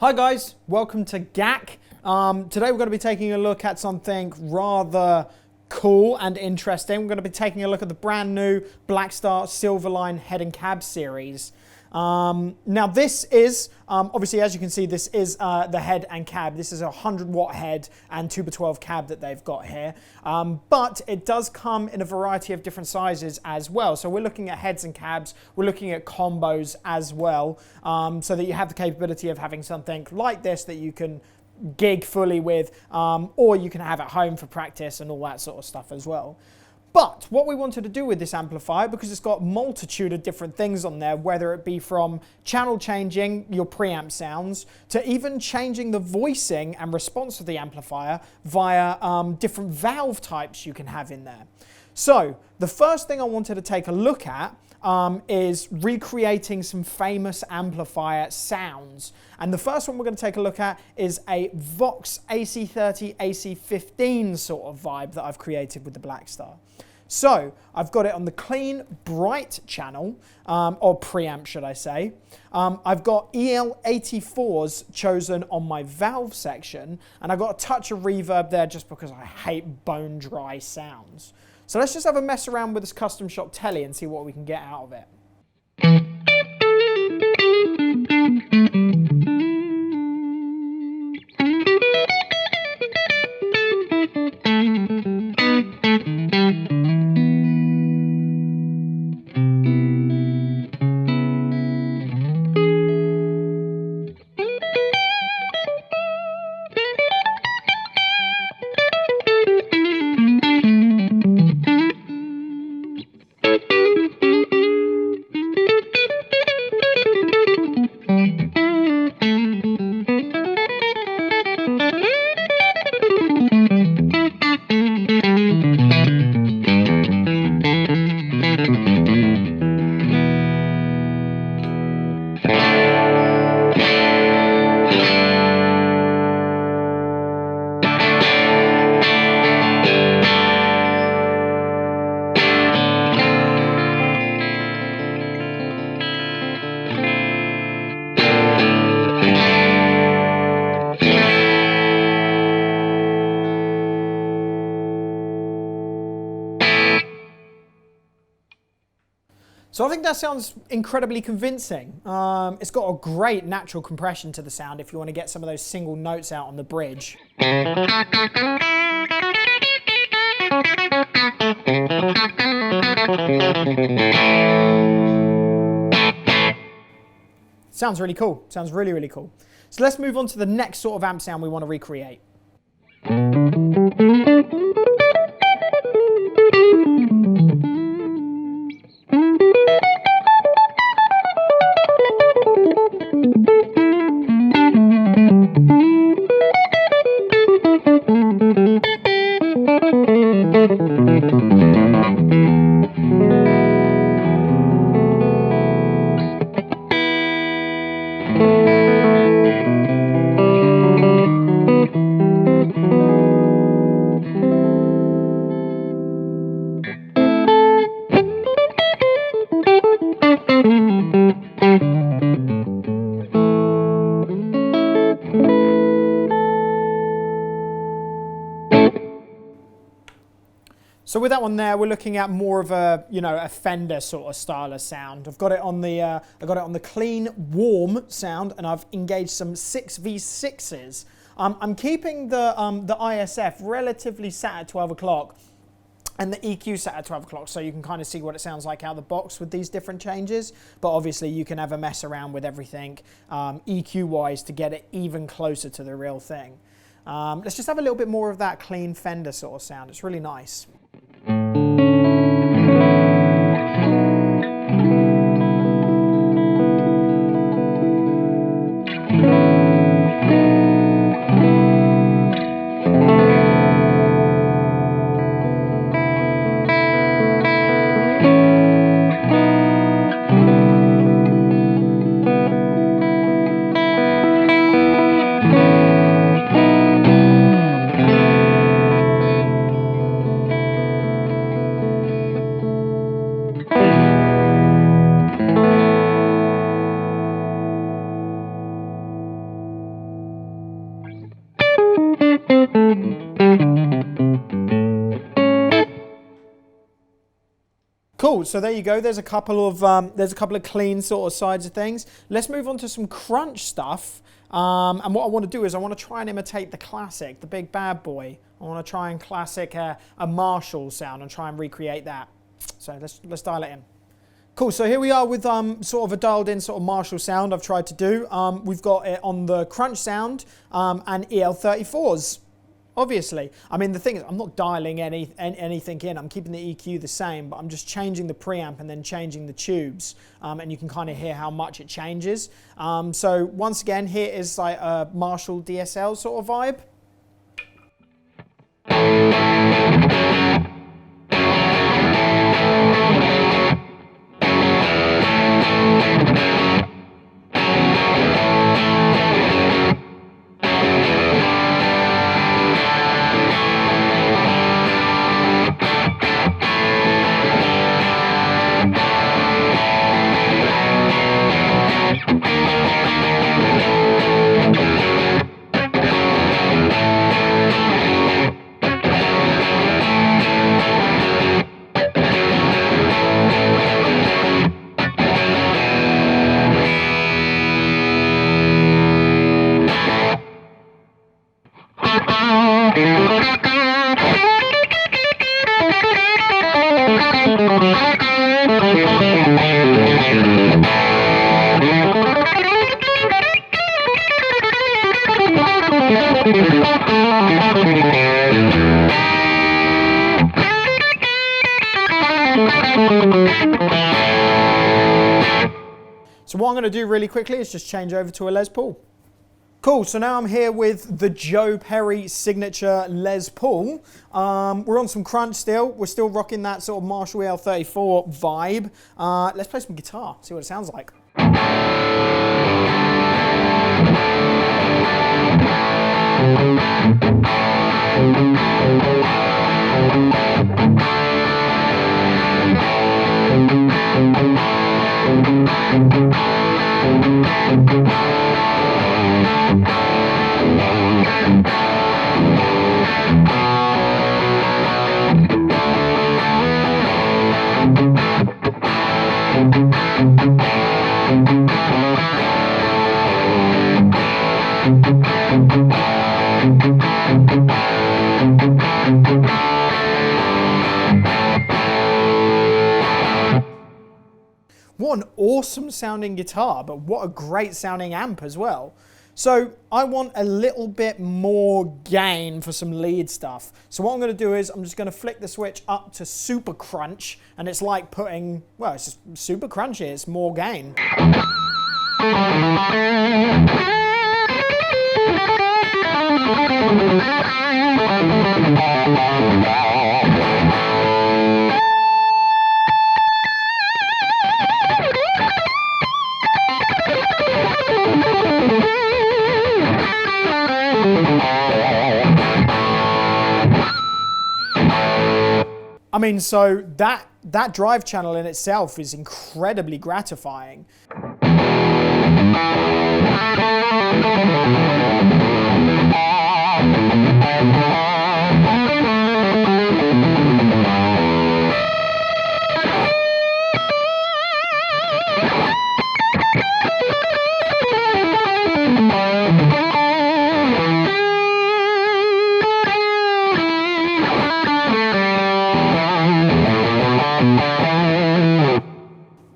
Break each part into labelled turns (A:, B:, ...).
A: Hi guys, welcome to GAC. Today we're going to be taking a look at something rather cool and interesting. We're going to be taking a look at the brand new Blackstar Silverline head and cab series. Now this is, obviously as you can see, this is the head and cab. This is a 100-watt head and 2x12 cab that they've got here. But it does come in a variety of different sizes as well. So we're looking at heads and cabs, we're looking at combos as well, so that you have the capability of having something like this that you can gig fully with, or you can have at home for practice and all that sort of stuff as well. But what we wanted to do with this amplifier, because it's got a multitude of different things on there, whether it be from channel changing your preamp sounds to even changing the voicing and response of the amplifier via different valve types you can have in there. So the first thing I wanted to take a look at is recreating some famous amplifier sounds. And the first one we're going to take a look at is a Vox AC30, AC15 sort of vibe that I've created with the Blackstar. So I've got it on the clean, bright channel, or preamp should I say. I've got EL84s chosen on my valve section, and I've got a touch of reverb there just because I hate bone dry sounds. So let's just have a mess around with this custom shop telly and see what we can get out of it. So I think that sounds incredibly convincing. It's got a great natural compression to the sound if you want to get some of those single notes out on the bridge. Sounds really cool. Sounds really, really cool. So let's move on to the next sort of amp sound we want to recreate. So with that one there, we're looking at more of a, a Fender sort of style of sound. I've got it on the clean, warm sound, and I've engaged some 6v6s. I'm keeping the ISF relatively sat at 12 o'clock, and the EQ sat at 12 o'clock, so you can kind of see what it sounds like out of the box with these different changes. But obviously you can have a mess around with everything EQ-wise to get it even closer to the real thing. Let's just have a little bit more of that clean Fender sort of sound. It's really nice. Cool, so there you go. There's a couple of clean sort of sides of things. Let's move on to some crunch stuff. And what I want to do is I want to try and imitate the classic, the big bad boy. I want to try and classic a Marshall sound and try and recreate that. So let's dial it in. Cool, so here we are with sort of a dialed in sort of Marshall sound I've tried to do. We've got it on the crunch sound and EL34s. Obviously, I mean, the thing is, I'm not dialing anything in. I'm keeping the EQ the same, but I'm just changing the preamp and then changing the tubes. And you can kind of hear how much it changes. So once again, here is like a Marshall DSL sort of vibe. So what I'm going to do really quickly is just change over to a Les Paul. Cool, so now I'm here with the Joe Perry signature Les Paul. We're on some crunch still. We're still rocking that sort of Marshall EL34 vibe. Let's play some guitar, see what it sounds like. What an awesome sounding guitar, but what a great sounding amp as well. So I want a little bit more gain for some lead stuff. So what I'm going to do is I'm just going to flick the switch up to super crunch, and it's like putting, well, it's just super crunchy, it's more gain. I mean, so that drive channel in itself is incredibly gratifying.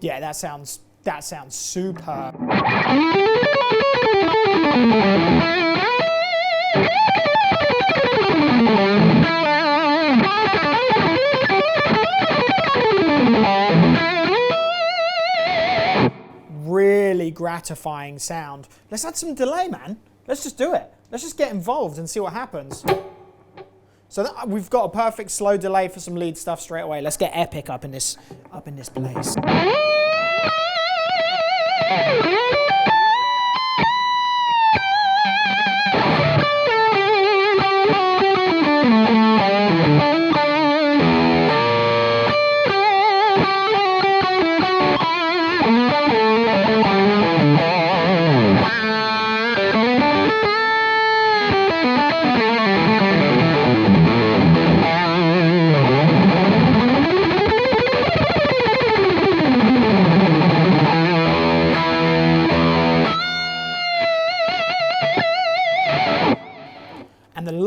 A: Yeah, that sounds superb. Really gratifying sound. Let's add some delay, man. Let's just do it. Let's just get involved and see what happens. So we've got a perfect slow delay for some lead stuff straight away. Let's get epic up in this place.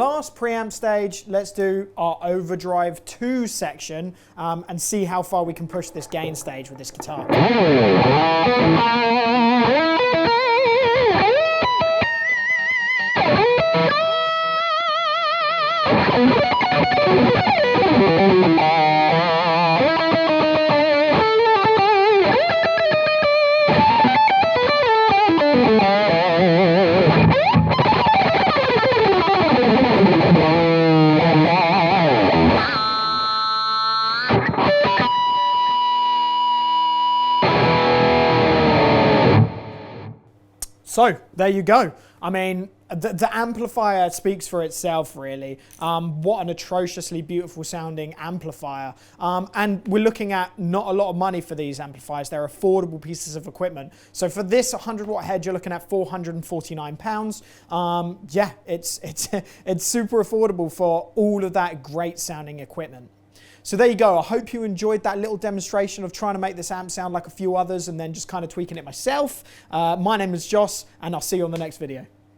A: last preamp stage, let's do our Overdrive 2 section and see how far we can push this gain stage with this guitar. So there you go. I mean, the amplifier speaks for itself, really. What an atrociously beautiful sounding amplifier. And we're looking at not a lot of money for these amplifiers. They're affordable pieces of equipment. So for this 100 watt head, you're looking at £449. Yeah, it's super affordable for all of that great sounding equipment. So there you go. I hope you enjoyed that little demonstration of trying to make this amp sound like a few others and then just kind of tweaking it myself. My name is Joss, and I'll see you on the next video.